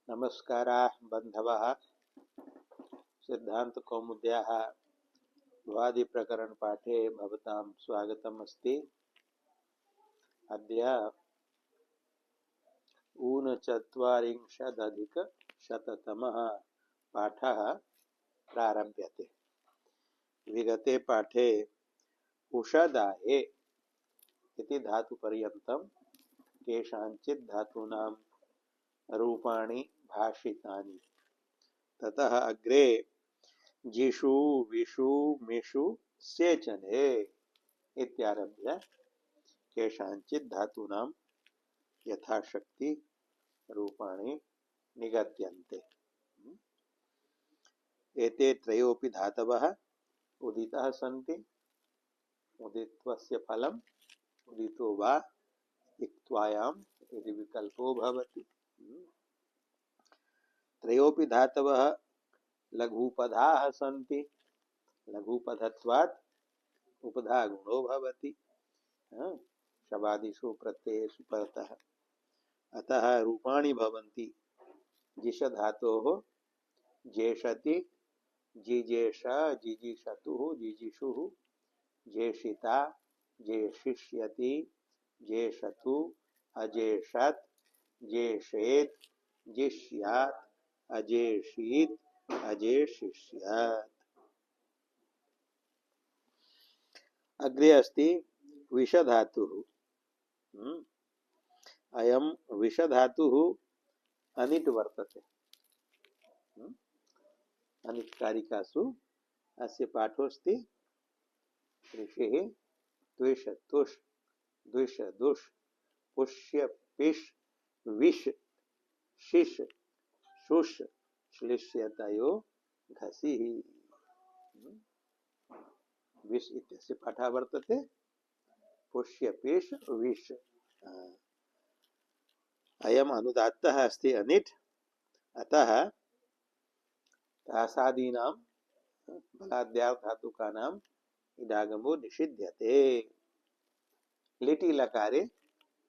नमस्काराः बन्धवः। सिद्धान्तकौमुद्याः भवादिप्रकरणपाठे भवतां स्वागतम् अस्ति। अद्य ऊनचत्वारिंशदधिकशततमः पाठः प्रारभ्यते। विगते पाठे उषदाये इति धातुपर्यन्तं केषाञ्चित् धातूनां रूपाणि भाषितानि। ततः अग्रे जिषु विषु मिषु सेचने इत्यारभ्य केषाञ्चित् धातूनां यथाशक्ति रूपाणि निगद्यन्ते। एते त्रयोऽपि धातवः उदितः सन्ति। उदित्वस्य फलम् उदितो वा इक्त्वायाम् यदि विकल्पो भवति। त्रयोऽपि धातवः लघुपदाः सन्ति। लघुपदत्वात् उपधा गुणो भवति शबादिषु प्रत्ययेषु परतः। अतः रूपाणि भवन्ति। जिष धातोः जेषति, जिजेष, जिजिषतुः, जिजिषुः, जेषिता, जेषिष्यति, जेषतु, अजेषत्, जेषेत्, जिष्यात्, अजेषीत्, अजेषिष्यात्। अग्रे अस्ति विषधातुः। अयं विषधातुः अनिट् वर्तते। अनिट् कारिकासु अस्य पाठोऽस्ति। ऋषिः त्विष तुष् द्विष दुष् पुष्य पिष् विष शिष शुष श्लिष्यतयो घसिः। विष इत्यस्य पाठः वर्तते। पुष्य पिष् विष। अयम् अनुदात्तः अस्ति अनिट्। अतः तासादीनां बलाद्यार् धातुकानाम् इडागमो निषिध्यते। लिटि लकारे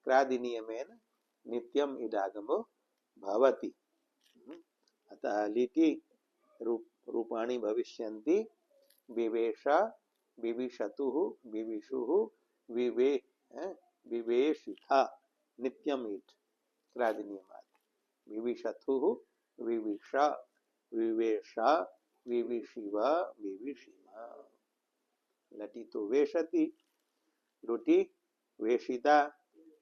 क्रादिनियमेन नित्यम् इडागमो भवति। अतः लिटि रूपाणि भविष्यन्ति। विवेश, विविशतुः, विविशुः, विवेशिता नित्यम् इट् क्रादिनियमात्। विविशतुः, विविश, विवेश, विविशिव, विविशिम। लटि तो वेशति, लुटि वेशिता,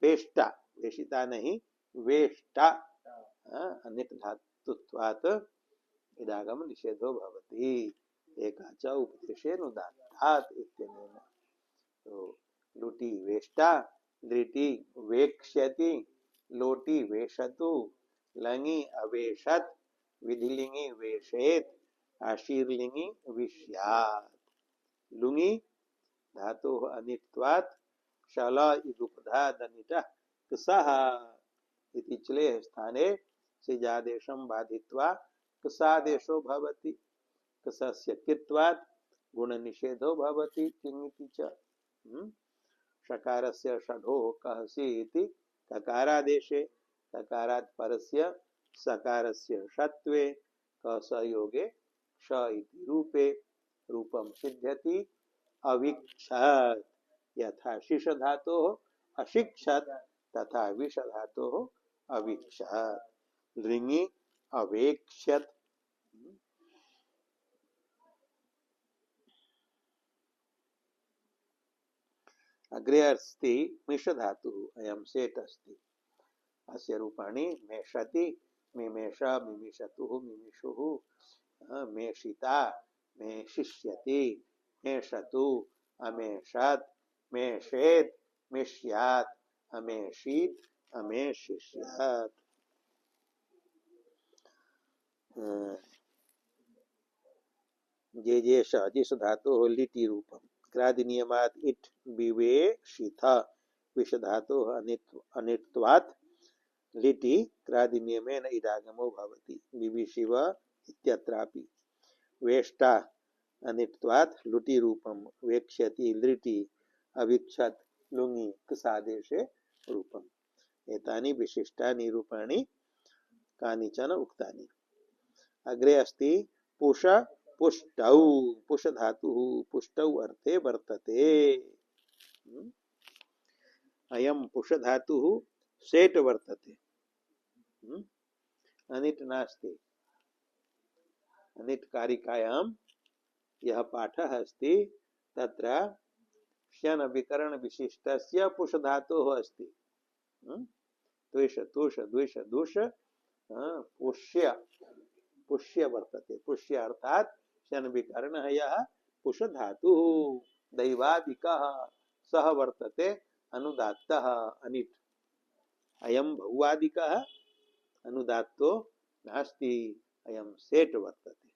वेष्टा, वेशिता नहीं वेष्टा। अनिट् धातुत्वात् इडागम निषेधो भवति। एकाच उपदेशेन उदात्तात् इत्यनेन। तो लुटि वेष्टा, दृटि वेक्ष्यति, लोटि वेशतु, लङि अवेशत्, विधिलिङि वेशेत्, आशीर्लिङि विष्यात्। लुङि धातोः अनिट्त्वात् शल इदुपधा दनिटः कसः इति चले स्थाने सिजादेशं बाधित्वा कसादेशो भवति। कसस्य कित्वात् गुणनिषेधो भवति। किमिति च षकारस्य षढोः कहसि इति ककारादेशे ककारात् परस्य सकारस्य षत्वे कसयोगे ष इति रूपे रूपं सिद्ध्यति। अविक्षत् यथा शिष धातोः अशिक्षत् तथा विष धातोः अविक्षत्। लिङि अवेक्ष्यत्। अग्रे अस्ति मिष धातुः। अयं सेट् अस्ति। अस्य रूपाणि मेषति, मिमेष, मिमिषतुः, मिमिषुः, मेषिता, मेषिष्यति, मेषतु, अमेषत्, मेषेत्, मिष्यात्, अमेषीत्, अमेषिष्यात्। जेजेष जिष धातोः लिटि रूपम् क्रादिनियमात् इट् विवेशिथ। विष धातोः अनिट्त्वात् लिटि क्रादिनियमेन इडागमो भवति। विविशिव इत्यत्रापि। वेष्टा अनिट्त्वात् लुटि रूपं वेक्ष्यति लिटि अविक्षत् लुङि कसादेशे रूपम्। एतानि विशिष्टानि रूपाणि कानिचन उक्तानि। अग्रे अस्ति पुष पुष्टौ, पुष धातु पुष्टौ अर्थे वर्तते। अयम पुष धातु सेट वर्तते, अनिट नास्ति। अनिट कारिकायां यह पाठः अस्ति, तत्र शन विकरण विशिष्टस्य पुष धातुः अस्ति। त्वेष तुष द्वेष दुष पुष्य, पुष्य वर्तते। पुष्य अर्थात शन विकरण यह पुष धातुः। दैवादिकः सह वर्तते अनुदात्तः अनिट। अयम बहुवादिकः अनुदात्तो नास्ति, अयम सेट वर्तते।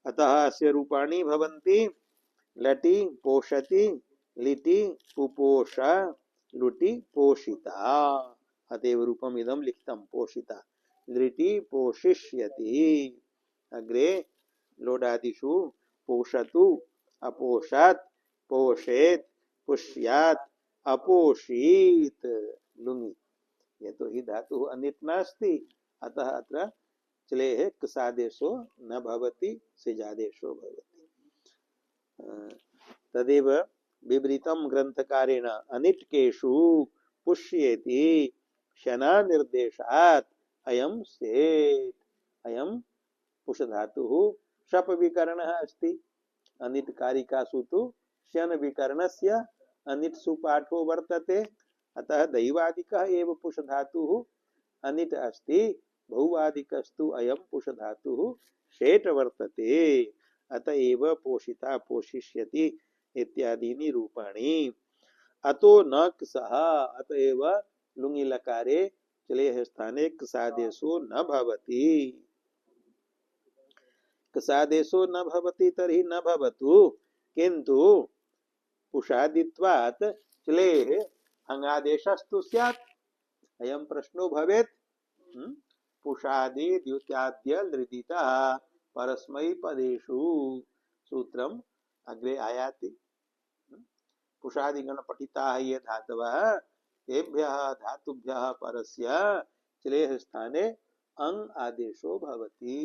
अतः अस्य रूपाणि भवन्ति लटि पोषति, लिटि पुपोष, लुटि पोषिता। अतएव रूपम इदम लिखितं पोषिता। लिटि पोषिष्यति। अग्रे लोडादिषु पोषतु, अपोषात्, पोषेत, पुष्यात्, अपोषीत। लुङि ये तो ही धातु अनिट नास्ति, अतः अत्र चलेः कसादेशो न भवति, सिजादेशो भवति। तदेव विवृतं ग्रंथकारेण अनिट्केषु पुष्येति शना निर्देशात् अयं सेत्। अयं पुष धातुः शप विकरणः अस्ति। अनिट कारिकासु तु शन विकरणस्य अनिट्सु पाठो वर्तते। अतः दैवादिकः एव पुष धातुः अनिट अस्ति। बहुवादिकस्तु अयं पुष धातुः शेट वर्तते। अतएव पोषिता पोषिष्यति इत्यादीनि रूपाणि। अतो न क्सः, अतएव लुङि लकारे चलेः स्थाने क्सादेशो न भवति। क्सादेशो न भवति तर्हि न भवतु, किन्तु पुषादित्वात् चलेः अंगादेशस्तु स्यात्। अयं प्रश्नो भवेत्। पुषादि द्युत्याद्य लृदितः परस्मैपदेषु सूत्रम अग्रे आयाति। पुषादिगण पठिताः ये धातवः तेभ्यः धातुभ्यः परस्य चलेः स्थाने अंग आदेशो भवति।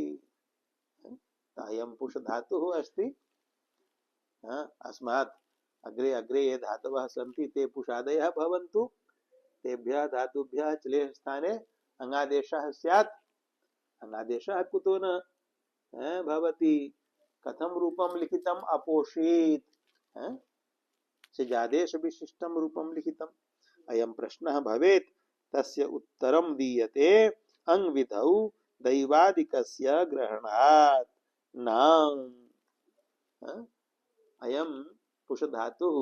अयं पुष धातुः अस्ति। अस्मात् अग्रे अग्रे ये धातवः सन्ति ते पुषादयः भवन्तु। तेभ्यः धातुभ्यः चलेः स्थाने अंगादेशः स्यात्। अंगादेशः कुतो न भवति? कथम रूपम लिखितम अपोषित, सिजादेश विशिष्टम रूपम लिखितम। अयं प्रश्नः भवेत्, तस्य उत्तरं दीयते अंग विधौ दैवादिकस्य ग्रहणात् नाम। अयं पुष धातुः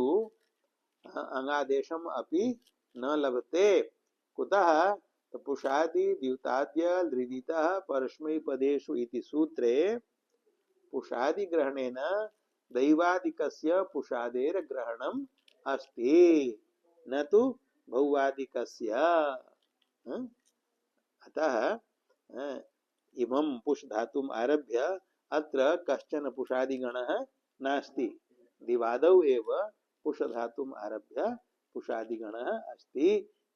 अंगादेशम अपि न लभते। कुतः? पुषादि द्युताद्य लृदितः परस्मैपदेषु इति सूत्रे पुषादि ग्रहणेन दैवादिकस्य पुषादेर ग्रहणम् अस्ति, न तु बहुवादिकस्य। अतः इमं पुष धातुम् आरभ्य अत्र कश्चन पुषादिगणः नास्ति। दिवादौ एव पुष धातुम् आरभ्य पुषादिगणः अस्ति।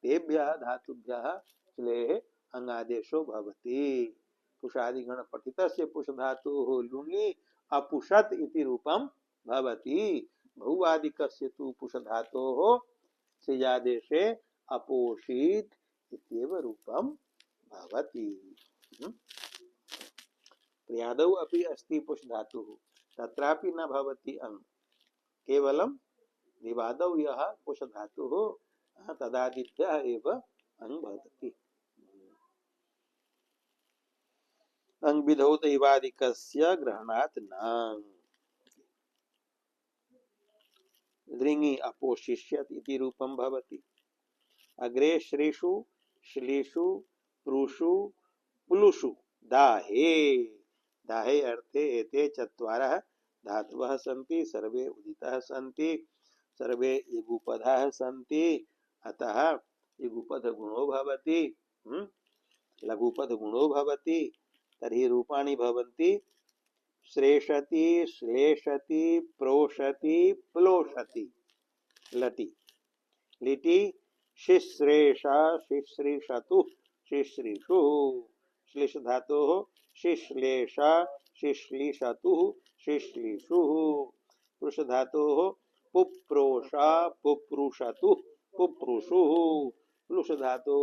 तेभ्यः धातुभ्यः चलेः अंगादेशो भवति। पुषादिगण पठितस्य पुष धातुः लुङि अपुषत् इति रूपं भवति। बहुवादिकस्य तु पुष धातोः सिजादेशे अपोषित इत्येव रूपं भवति। क्रियादौ अपि अस्ति पुष धातुः, तत्रापि न भवति अंग। केवलं दिवादौ यः पुष धातुः तदादिभ्यः एव अंग भवति। अंग विधौ दैवादिकस्य ग्रहणात् न। लृङि अपोषिष्यत् इति रूपं भवति। अग्रे श्रीषु श्लीषु प्रुषु प्लुषु दाहे। दाहे अर्थे एते चत्वारः धातवः सन्ति, सर्वे उदितः सन्ति, सर्वे इगुपधः सन्ति। अतः इगुपध गुणो भवति, लघुपध गुणो भवति। तर्हि रूपाणि भवन्ति श्रेषति, श्लेषति, प्रोषति, प्लोषति। लटि लिटि शिश्रेषा शिश्रिषतु शिश्रिषु श्लेष धातु शिश्लेषा शिश्लिषतु शिश्लिषु पुरुष धातु पुप्रोषा पुप्रुषतु पुप्रुषु प्लुष धातु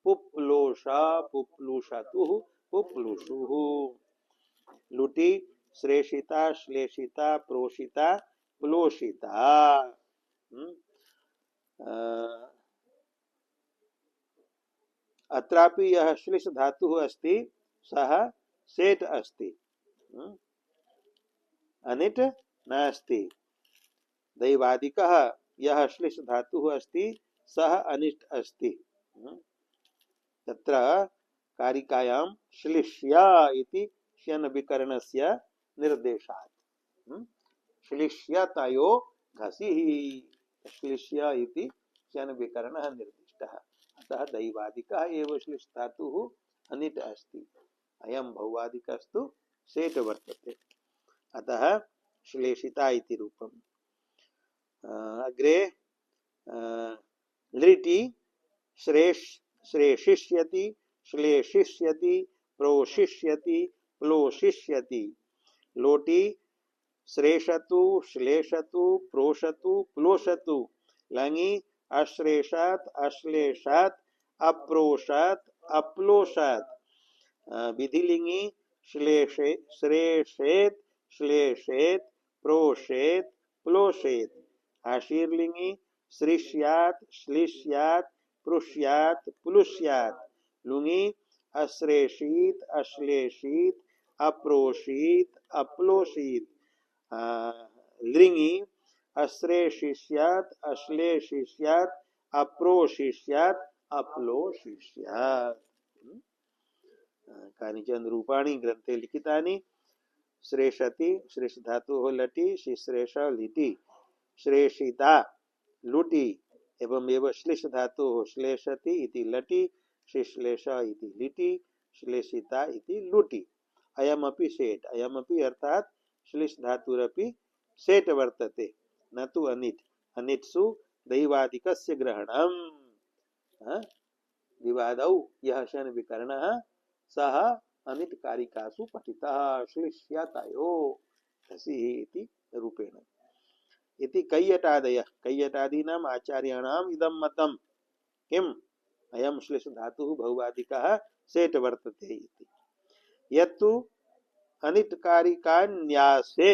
पुप्लोषा पुप्लुषतु पुप्लुषु लुटी श्लेषिता श्लेषिता प्रोषिता प्लोषिता अत्रापि यह श्लिष धातु अस्ति सह सेट अस्ति अनिट नास्ति दैवादिकः यह श्लिष धातु अस्ति सह अनिट अस्ति तत्र कारिकायां श्लिष्या इति शन विकरणस्य निर्देशात् श्लिष्यतयो घसिः श्लिष्य इति शन विकरणः निर्दिष्टः अतः दैवादिकः एव श्लिष् धातुः अनिट अस्ति अयं भौवादिकस्तु सेट वर्तते अतः श्लेषिता इति रूपम् अग्रे लिटि श्रेषिष्यति श्लेषिष्यति प्रोषिष्यति प्लोषिष्यति लोटि श्रेषतु श्लेषतु प्रोषतु प्लोषतु लङि अश्रेषात् अश्लेषात् अप्रोषात् अप्लोषात् विधिलिङि श्लेषे श्रेषेत् श्लेषेत् प्रोषेत् प्लोषेत् आशीर्लिङि श्लिष्यात् श्लिष्यात् पृष्यात् प्लुष्यात् लुङि अश्लेषीत् अश्लेषीत् अप्रोषीत् अप्लोषीत् लृङि अश्लेषिष्यात् अश्लेषिष्यात् अप्रोषिष्यात् अप्लोषिष्यात् कानिचन रूपाणि ग्रंथे लिखितानि श्रेषति श्रेष धातु लटि शिश्रेष लिटि श्रेषिता लुटि एवं एवं श्लेष धातु श्लेषति इति लटि शिश्लेष इति लिटि श्लेषिता इति लुटि अयमपि सेट अयमपि अर्थात श्लेष धातुरपि सेट वर्तते न तु अनिट अनिट्सु दैवादिकस्य ग्रहणम् दिवादौ यह शन विकरणः सह अनिट कारिकासु पठितः श्लिष्यतयो घसिः इति रूपेण इति कैयटादयः कैयटादीनाम् आचार्याणाम् इदं मतम् किम् अयं श्लिष धातुः बहुवादिकः सेट वर्तते इति यत्तु अनिट कारिकान्यासे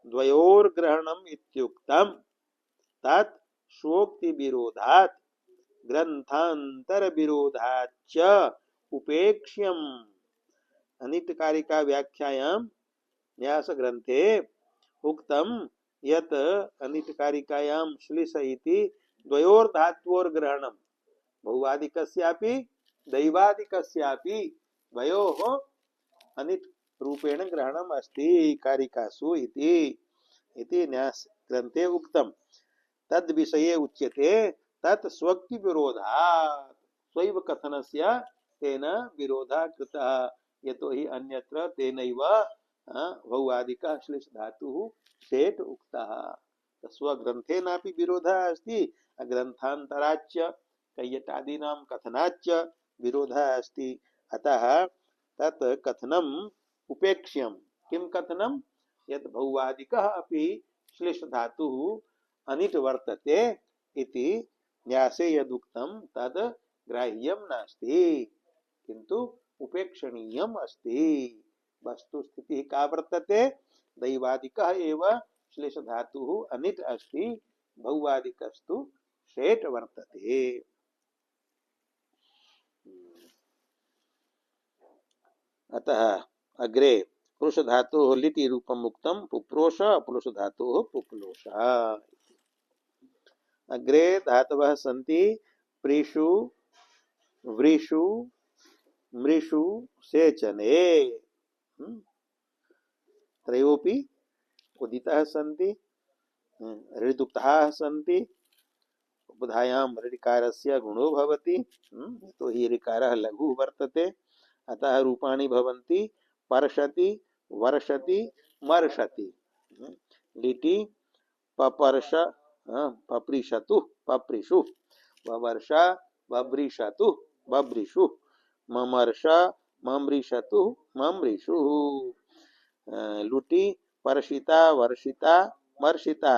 द्वयोर्ग्रहणम् इत्युक्तम् तत् स्वोक्ति विरोधात् ग्रंथांतर विरोधात् च उपेक्ष्यम् अनिट कारिका व्याख्यायां न्यास ग्रंथे उक्तम् यत् अनिट कारिकायां श्लिष इति द्वयोर धात्वोर ग्रहणम् बहुवादिकस्यापि दैवादिकस्यापि द्वयोः अनिट रूपेण ग्रहणम् अस्ति कारिकासु इति न्यास ग्रंथे उक्तम् तद् विषये उच्यते तत् स्वक्ति विरोधात् स्वैव कथनस्य तेन विरोधः कृतः यतो हि अन्यत्र तेनैव बहुवादिकः श्लिष धातुः सेट उक्तः स्वग्रन्थेनापि विरोधः अस्ति ग्रन्थान्तराच्च कैयटादीनां कथनाच्च विरोधः अस्ति अतः तत् कथनम् उपेक्ष्यम् किं कथनं यत् बहुवादिकः अपि श्लिष धातुः अनिट वर्तते इति न्यासे यदुक्तं तद् ग्राह्यं नास्ति किन्तु उपेक्षणीयम् अस्ति वस्तुस्थितिः का वर्तते दैवादिकः एव श्लेष धातुः अनिट अस्ति बहुवादिकस्तु सेट वर्तते अतः अग्रे पुरुष धातुः लिटि रूपम् उक्तं पुप्रोष पुरुष धातुः पुप्लोष अग्रे धातवः सन्ति प्रीषु व्रीषु मृषु सेचने त्रयोपि उदिताः सन्ति ऋदुक्ताः सन्ति उपधायां ऋकारस्य गुणो भवति तो हि ऋकारः लघु वर्तते अतः रूपाणि भवन्ति पर्षति वर्षति मर्षति लिटि पपर्ष पप्रिषतु पप्रिषु ववर्ष बभ्रिषतु बभ्रिषु ममर्ष ममृषतु ममृषु लुटि परशिता वर्षिता मर्षिता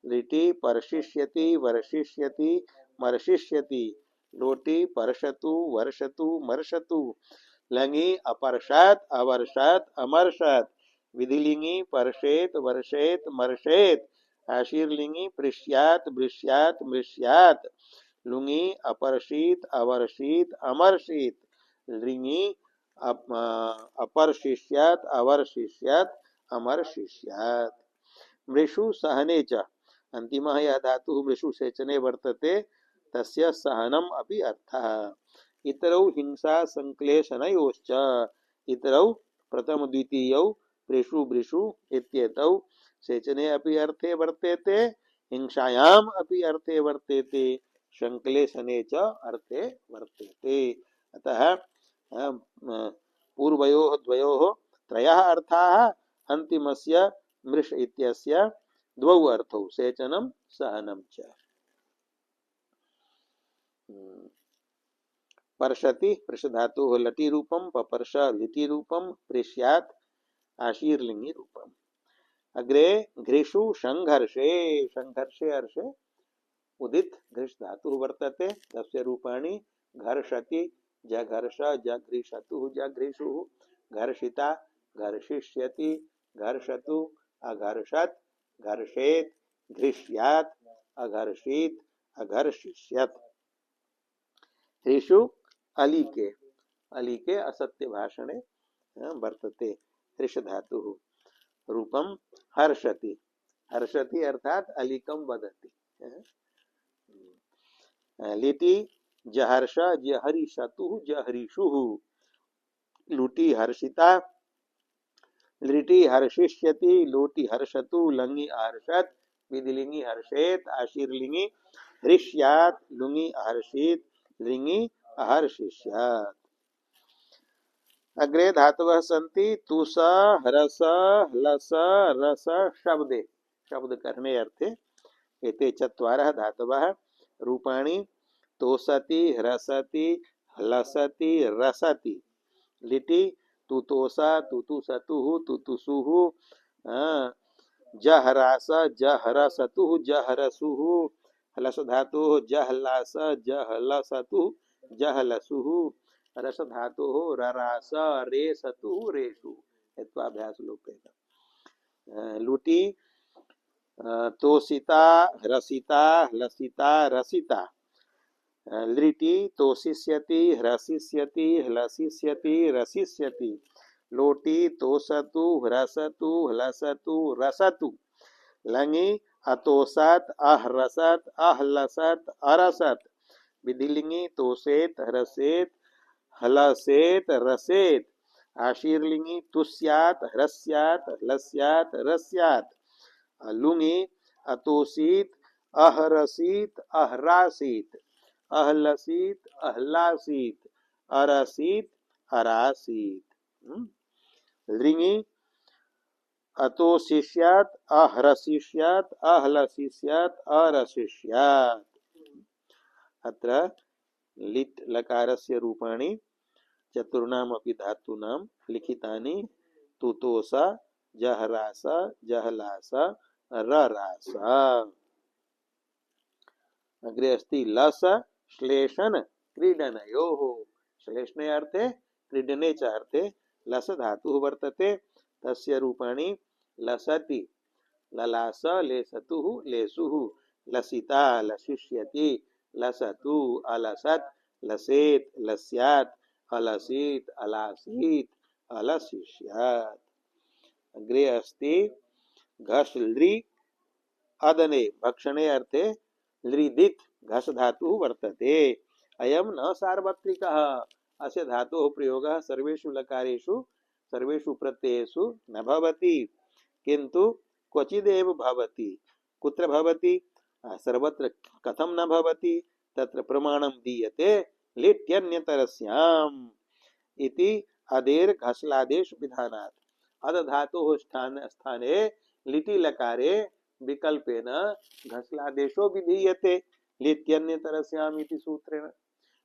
लिटि परशिष्यति वर्षिष्यति मर्षिष्यति लोटि परशतु वर्षतु मर्षतु लंगी अपरशत अवर्षत अमर्षत विधिलिंगी परशेत वर्षेत मर्षेत आशीर्लिंगी पृष्यात बृष्यात मृष्यात लुंगी अपरशीत अवर्षित अमर्षित लिंगी अपरशिष्यात अवर्षिष्यात अमर्षिष्यात मृषु सहने च अंतिमः यः धातुः मृषु सेचने वर्तते तस्य सहनम अपि अर्थः इतरौ हिंसा संक्लेशनयोश्च इतरौ प्रथम द्वितीयौ मृषु मृषु इत्येतौ सेचने अपि अर्थे वर्तेते हिंसायाम अपि अर्थे वर्तेते संक्लेशने च अर्थे वर्तेते अतः पूर्वयोः द्वयोः त्रयः अर्थाः अन्तिमस्य मृष इत्यस्य द्वौ अर्थौ सेचनं सहनं च पर्षति पृषधातुः लटि रूपं पपर्ष लिटि रूपं प्रेष्यात् आशीर्लिंगी रूपम् अग्रे घृषु संघर्षे संघर्षे अर्षे उदित घृष धातुः वर्तते तस्य रूपाणि घर्षति जघर्ष जघृषतु जघृषु घर्षिता घर्षिष्यति घर्षतु अघर्षत घर्षेत घृष्यात् अघर्षित अघर्षिष्यत त्रिषु अलिके असत्य भाषणे वर्तते त्रिष धातुः रूपम हर्षति हर्षति अर्थात अलिकम वदति लिटि जहर्ष जहरिषतु जहरिषु लुटि हर्षिता लिटि हर्षिष्यति लोटि हर्षतु लंगी हर्षत विधिलिंगी हर्षेत आशीर्लिंगी हृष्यात् लुंगी हर्षित लिंगी अहर्षिष्यात् अग्रे धातवः सन्ति तुस ह्रस ह्लस रस शब्दे शब्द करने अर्थे एते चत्वारः धातवः रूपाणि तोसति ह्रसति ह्लसति रसति लिटि तुतोसा तुतुसतुः तुतुसुः जहरास जहरसतुः जहरसुः ह्लस धातुः जहलास जहलसतुः जहलसुः रस धातुः ररास रेसतुः रेषु हेत्वाभ्यास लोपेन लुटि तोषिता ह्रसिता ह्लसिता रसिता लिटि तोषिष्यति ह्रसिष्यति ह्लसिष्यति रसिष्यति लोटि तोषतु ह्रसतु ह्लसतु रसतु लंगी अतोषत अह्रसत अह्लसत अरसत विधिलिंगी तोषेत ह्रसेत हलसेत रसेत आशीर्लिंगी तुष्यात ह्रस्यात ह्लस्यात रस्यात लुंगी अतोषित अहरसित अहरासित अहलसित अहलासित अरसित अरासित लिंगी अतोषिष्यात अहरसिष्यात अहलसिष्यात अरसिष्यात अत्र लिट लकारस्य रूपाणि चतुर्णामपि धातूनां लिखितानि तुतोसा जहरास जहलास ररास अग्रे अस्ति लस श्लेषण क्रीडनयोः श्लेषणे अर्थे क्रीडने च अर्थे लस धातुः वर्तते तस्य रूपाणि लसति ललास लेसतुः लेसुः लसिता लसिष्यति लसतु अलसत लसेत लस्यात् अलसित अलासीत अलसिष्यात् अग्रे अस्ति घस लृ अदने भक्षणे अर्थे लृदित घस धातुः वर्तते अयं न सार्वत्रिकः अस्य धातोः प्रयोगः सर्वेषु लकारेषु सर्वेषु प्रत्ययेषु न भवति किन्तु क्वचिदेव भवति कुत्र भवति सर्वत्र कथं न भवति तत्र प्रमाणं दीयते लिट्यन्यतरस्याम् इति अदेर घसलादेश विधानात् अद धातोः स्थाने लिटि लकारे विकल्पेन घसलादेशो विधीयते लित्यन्यतरस्याम् इति सूत्रेण।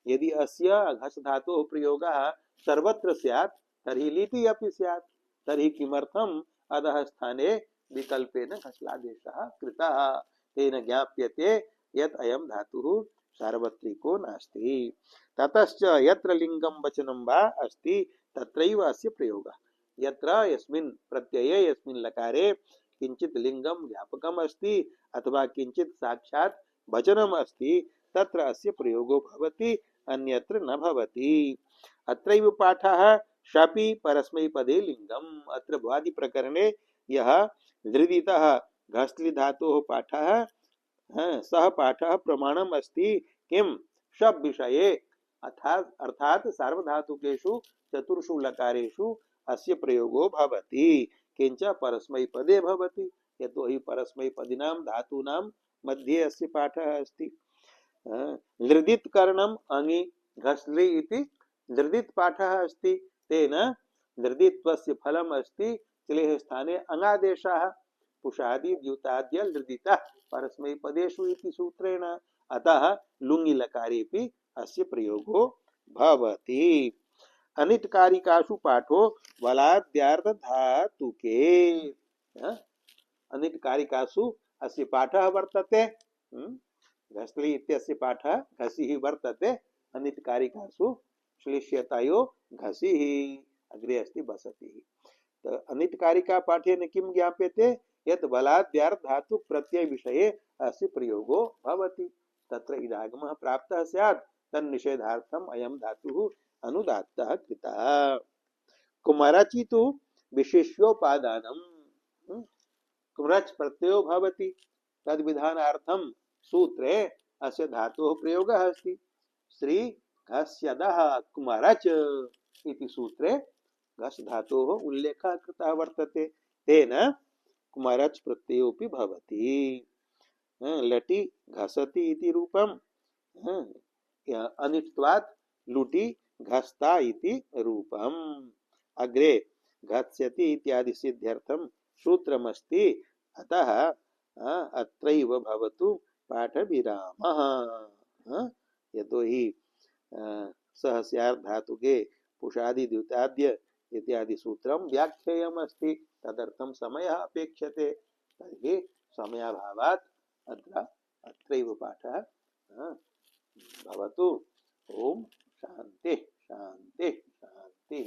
यदि अस्य घस् धातोः प्रयोगः सर्वत्र स्यात् तर्हि लिटि अपि स्यात्। तर्हि किमर्थम् अधः स्थाने विकल्पेन घस्लादेशः कृतः। तेन ज्ञाप्यते यत् अयं धातुः सार्वत्रिको नास्ति। ततश्च यत्र लिंगं वचनं वा अस्ति तत्रैव अस्य प्रयोगः। यत्र यस्मिन् प्रत्यये यस्मिन् लकारे किंचित लिंगम ज्ञापकम अस्ति अथवा किंचित साक्षात् वचनम अस्ति तत्र अस्य प्रयोगो भवति, अन्यत्र न भवति। अत्रैव पाठः शपि परस्मैपदे लिंगम। अत्र भ्वादि प्रकरणे यह हृदितः घस्लि धातोः पाठः सह पाठः प्रमाणम अस्ति किम शब्द विषये अर्थात सार्वधातुकेषु चतुर्षु लकारेषु अस्य प्रयोगो भवति। किंच परस्मैपदे भवति यतो हि परस्मैपदिनां धातूनां मध्ये अस्य पाठः अस्ति। लृदित कर्णम अंगि घस्लि इति लृदित पाठः अस्ति। तेन लृदित्वस्य फलम् अस्ति चिलेः स्थाने अङ्गादेशः पुषादि द्युताद्य लृदितः परस्मैपदेषु इति सूत्रेण। अतः लुङि लकारेपि अस्य प्रयोगो भवति। अनिटकारिकासु पाठो वलाद्यार्ध धातुके। अनिटकारिकासु अस्य पाठः वर्तते। घस्लि इत्यस्य पाठः घसिः वर्तते। अनिटकारिकासु श्लिष्यतयो घसिः अग्रे अस्ति बसति। तो अनिटकारिका पाठेन किं ज्ञाप्यते यत् बलाद्यार्थ धातु प्रत्यय विषये अस्य प्रयोगो भवति। तत्र इडागमः प्राप्तः स्यात् तन्निषेधार्थम् अयं धातुः अनुदात्तः कृतः। कुमरचि तु विशिष्योपादानम्। कुमरच् प्रत्ययो भवति तद्विधानार्थं सूत्रे अस्य धातोः प्रयोगः अस्ति। श्री घस्यदः कुमरच् इति सूत्रे घस् धातोः उल्लेखः कृतः वर्तते। तेन कुमरच् प्रत्ययोऽपि भवति। लटि घसति इति रूपम् अनिट्त्वात् लुटि घस्ता इति रूपम्। अग्रे घत्स्यति इत्यादि सिद्ध्यर्थं सूत्रमस्ति। अतः अत्रैव भवतु पाठविरामः। यतो हि सह स्यात् धातुके पुषादि द्युताद्य इत्यादि सूत्रं व्याख्येयमस्ति। तदर्थं समयः अपेक्षते। तर्हि समयाभावात् अत्रैव पाठः भवतु। ओम शांति शांति शांति।